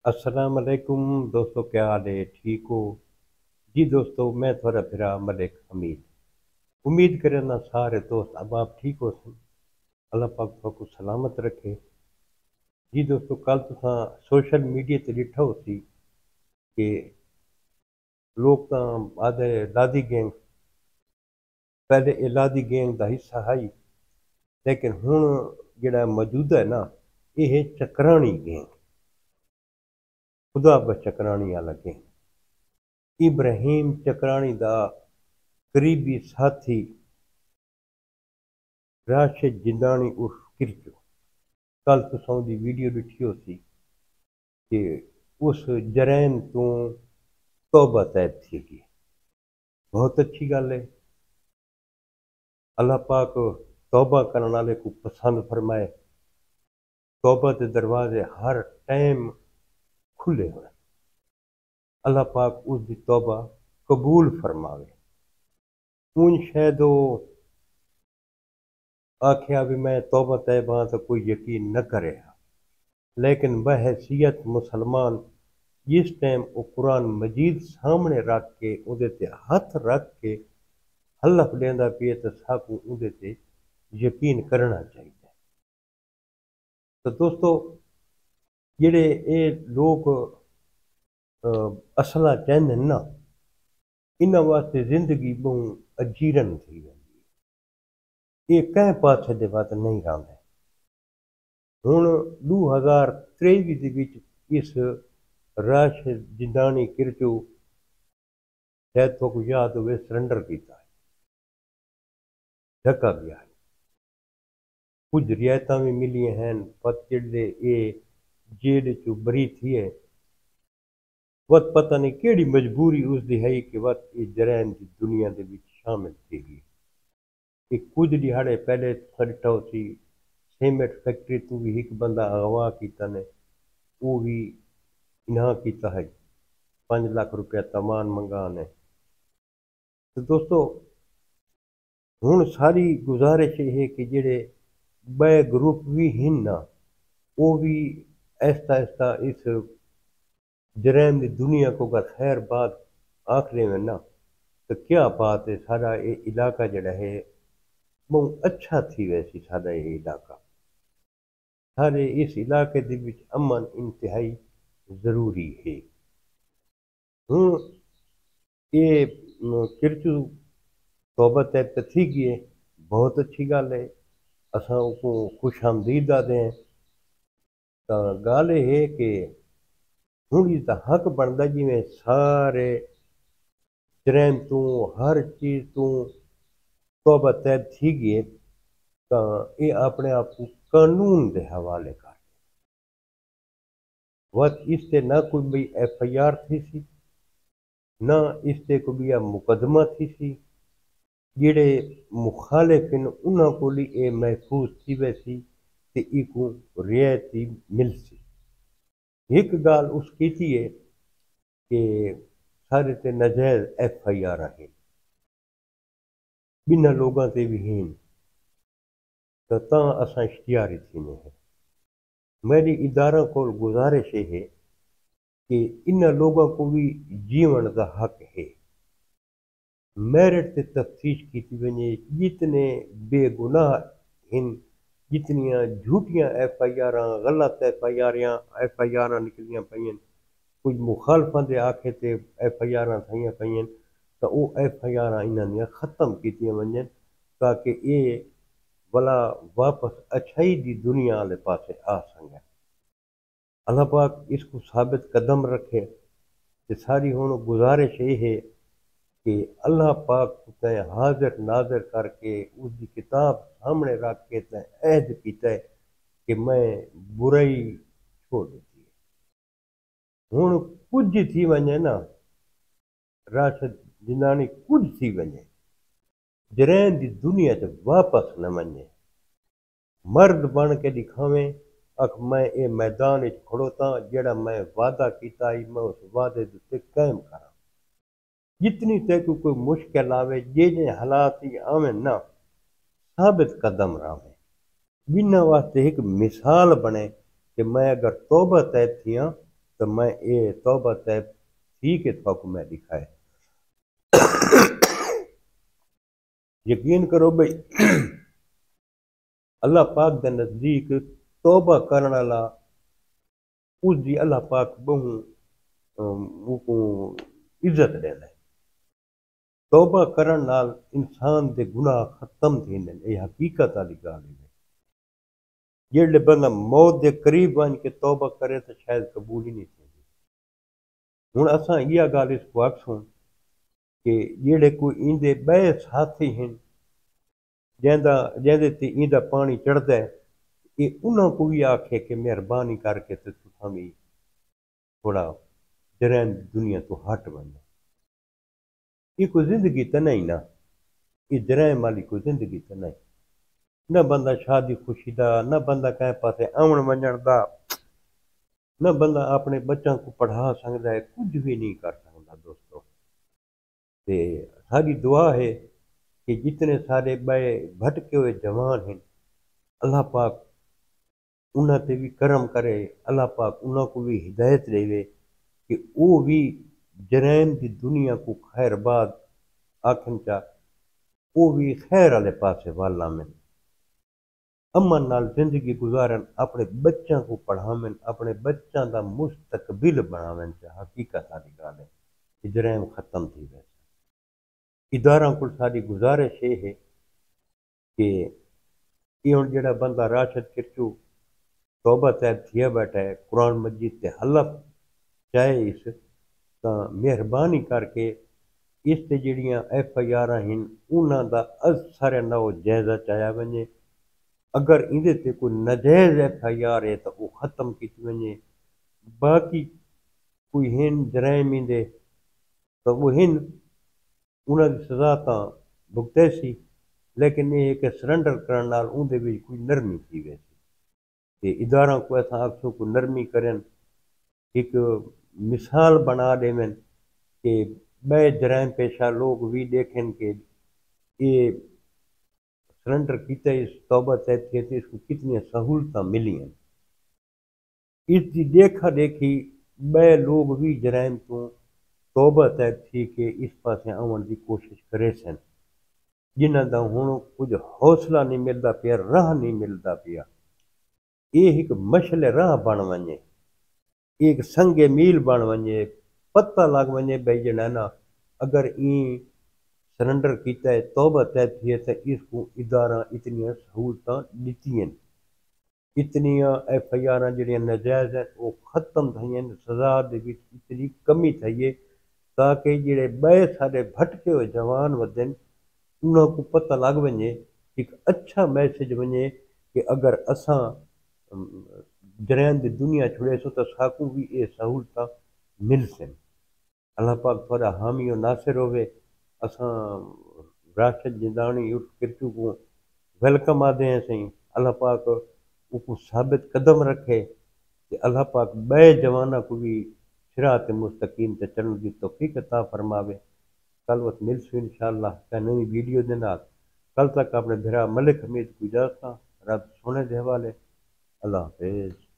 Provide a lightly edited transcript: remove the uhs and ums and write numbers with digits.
السلام علیکم دوستو، کیا حال ہے؟ ٹھیک ہو جی دوستو؟ میں تھوڑا پھرا ملک حمید امید کرنا سارے دوست اب آپ ٹھیک ہو سن۔ اللہ پاک کو سلامت رکھے جی دوستو۔ کل تساں سوشل میڈیا تے ڈٹھا ہو سی کہ لوگ تاں آدھے لادی گینگ پہلے اے لادی گینگ دا حصہ ہے، لیکن ہن جڑا موجودہ ہے نا، یہ ہے چکرانی گینگ، خدا بچکرانی والا گینگ۔ ابراہیم چکرانی دا قریبی ساتھی راشد جندانی عرف کرچو، کل تساں دی ویڈیو ڈٹھی ہو سی کہ اس جرائم تو توبہ طیب تھی گئی۔ بہت اچھی گل ہے، اللہ پاک توبہ کرنے والے کو پسند فرمائے۔ توبہ کے دروازے ہر ٹائم کھلے ہوئے، اللہ پاک اس دی توبہ قبول فرماوے۔ اون شاید وہ آکھیا بھی میں توبہ طیب ہاں تو کوئی یقین نہ کرے ہا، لیکن بحیثیت مسلمان جس ٹائم وہ قرآن مجید سامنے رکھ کے اودے تے ہاتھ رکھ کے حلف لیندا پیے تو ساکو اودے تے یقین کرنا چاہیے۔ تو دوستو، جڑے اے لوگ اصلہ چاہندے نا، انہاں واسطے زندگی بہت اجیرن تھی ویندی، یہ کہیں پاسے دے وقت نہیں رہندے۔ ہن 2023 دے وچ اس راشد جندانی کرچو شاید تو کو یاد ہوئے سرنڈر کیتا ہے، ڈھکا گیا ہے، کچھ رعایتاں بھی ملی ہیں، پت جڑے اے جیل چو بری تھی ہے، وقت پتہ نہیں کیڑی مجبوری اس دی ہے کہ وقت یہ جرائم دی دنیا دے وچ شامل تھی گئی۔ کہ کچھ دیہاڑے پہلے ڈٹھا ہو سی سیمنٹ فیکٹری تو بھی ایک بندہ اغوا کیتا نے، وہ بھی انہاں کیتا ہے، 5 لاکھ روپیہ تاوان منگا نے۔ تو دوستو، ہن ساری گزارش یہ ہے کہ جڑے بے گروپ بھی ہیں نا، وہ بھی آہستہ آہستہ اس جرائم دی دنیا کو اگر خیر بات آخرے میں نا، تو کیا بات ہے، سارا یہ علاقہ جڑا ہے بہت اچھا تھی ویسی سارا یہ علاقہ، سارے اس علاقے دے وچ امن انتہائی ضروری ہے۔ ہوں یہ کرچو توبہ طیب تے تھی گئی ہے، بہت اچھی گل ہے، اساں کو خوش آمدید آدھے ہیں۔ تو گل یہ ہے کہ ہن اس دا حق بندا جی میں سارے جرائم تو ہر چیز تو توبہ طیب تھی گئی ہے، تو یہ اپنے آپ کو قانون دے حوالے کر وقت اس تے نہ کوئی بھی ایف آئی آر تھی سی، نہ اس تے کوئی بھی مقدمہ تھی سی، جڑے مخالف ہیں انہاں کو لی اے محفوظ تھی ویسی تے ای کو رعایتی مل سی۔ ایک گال اس کیتی ہے کہ سارے تے نجائز ایف آئی آر ہیں، بنا لوگاں تے بھی ہیں، تو تاں اساں اشتہاری تھینے ہیں۔ میری ادارہ کو گزارش یہ ہے کہ انہاں لوگوں کو بھی جیون دا حق ہے، میرٹ تے تفتیش کیتی ونجے، جتنے بے گناہ ہیں، جتنیاں جھوٹیاں ایف آئی آراں، غلط ایف آئی آراں نکلیاں پئیں، کچھ مخالفاں دے آکھے تے ایف آئی آراں تھائیاں پئیں، تو وہ ایف آئی آراں انہاں دیاں ختم کیتیاں ونجن تاکہ یہ بلا واپس اچھائی دی دنیا والے پاسے آ سکیں۔ اللہ پاک اس کو ثابت قدم رکھے کہ ساری ہون گزارش یہ ہے کہ اللہ پاک تے حاضر ناظر کر کے اس دی کتاب سامنے رکھ کے تے عہد کیتا ہے کہ میں برائی چھوڑ دیتی ہے۔ ہن کچھ تھی ونجے نا، راشد جنانی کچھ تھی ونجے، جرائم دی دنیا تے واپس نہ ونجے، مرد بن کے دکھاویں اک میں اے میدان وچ کھڑوتا، جڑا میں وعدہ کیتا ہی میں اس وعدے تے قائم کراں۔ جتنی تے کوئی مشکل آوے، جے حالات ہی آویں نا، ثابت قدم رہے، بنا واسطے ایک مثال بنے کہ میں اگر توبہ طیب تھیاں تو تو میں یہ توبہ طیب تھی کہ تھوک میں دکھائے یقین کرو بھئی اللہ پاک دے نزدیک توبہ کرنے والا اس دی اللہ پاک بہوں کو عزت دینا ہے توبہ کرن نال انسان دے گناہ ختم تھیندے یہ حقیقت والی گل ہے جڑے بندہ موت دے قریب بن کے توبہ کرے تو شاید قبول ہی نہیں تھیندی ہن اساں یہ گل اس کو آکھوں کہ جڑے کوئی ایندے بے ساتھی ہیں جہدے تے ایندا پانی چڑھدا ہے یہ انہاں کو بھی آکھے کہ مہربانی کر کے تے تساں بھی تھوڑا جرائم دنیا تو ہٹ بنو یہ کوئی زندگی تو نہیں نا یہ جرائم والی کوئی زندگی تو نہیں نہ بندہ شادی خوشی دا نہ بندہ کہیں پاسے آمن ونجن دا نہ بندہ اپنے بچوں کو پڑھا سکتا ہے کچھ بھی نہیں کر سکتا دوستو تے ساری دعا ہے کہ جتنے سارے بے بھٹکے ہوئے جوان ہیں اللہ پاک انہاں تے بھی کرم کرے اللہ پاک انہاں کو بھی ہدایت دے کہ وہ بھی جرائم دی دنیا کو خیر بعد آکھن چا وہ بھی خیر والے پاسے والا میں امن نال زندگی گزارن اپنے بچوں کو پڑھاویں اپنے بچوں دا مستقبل بناویں چا حقیقت والی گل ہے کہ جرائم ختم تھی ویسے اداراں کو ساری گزارش یہ ہے کہ یہ ہن جڑا بندہ راشد کرچو توبہ طیب تھیا بیٹھا ہے قرآن مجید تے حلف چاہے اس تا مہربانی کر کے اس تے جڑیاں ایف آئی آراں ہیں انہاں دا از سارے نو جائزہ چایا ونجے اگر اندے تے کوئی ناجائز ایف آئی آر ہے تو وہ ختم کیتی ونجے باقی کوئی ہن جرائم اندے تو وہ ہن انہاں دی سزا تاں بھگتے سی لیکن یہ کہ سرنڈر کرن نال اون دے وچ کوئی نرمی تھی ویسی کہ اداراں کو ایسا آپسوں کو نرمی کرن ایک مثال بنا دیں کہ بے جرائم پیشہ لوگ بھی دیکھیں کہ یہ سرنڈر کیتا اس توبہ طیب کیے تھے اس کو کتنی سہولتیں ملی ہیں اس کی دیکھا دیکھی بے لوگ بھی جرائم تو توبہ طیب تھی کہ اس پاسے آون دی کوشش کرے سن جنہاں دا ہن کچھ حوصلہ نہیں ملدا پیا راہ نہیں ملدا پیا یہ ایک مشل راہ بن ونجے ایک سنگ میل بن ونجے پتہ لگ ونجے بھئی جنانا اگر این سرنڈر کیتا ہے توبہ طیب تھی ہے تو اس کو ادارہ اتنی سہولتاں دیتی ہیں اتنی ایف آئی آراں جڑیاں ناجائز ہیں وہ ختم تھئی ہیں سزا دے وچ اتنی کمی تھئی ہے تاکہ جڑے بے سارے بھٹکے ہوئے جوان ودن انہاں کو پتہ لگ ونجے ایک اچھا میسج ونجے کہ اگر اساں جرائم دی دنیا چھڑے سو تو ساکوں بھی یہ سہولتاں مل سن اللہ پاک تھوڑا حامی و ناصر ہوئے اساں راشد جندانی یوٹ کرچو کو ویلکم آدھے ہیں سہیں اللہ پاک کو ثابت قدم رکھے کہ اللہ پاک بے جوانہ کو بھی صراط مستقیم تے چلن دی توفیق عطا فرماوے کل وقت مل سو انشاءاللہ کہ نئی ویڈیو دے نال کل تک اپنے بھرا ملک حمید کو اجازت رب سونے دے حوالے اللہ حافظ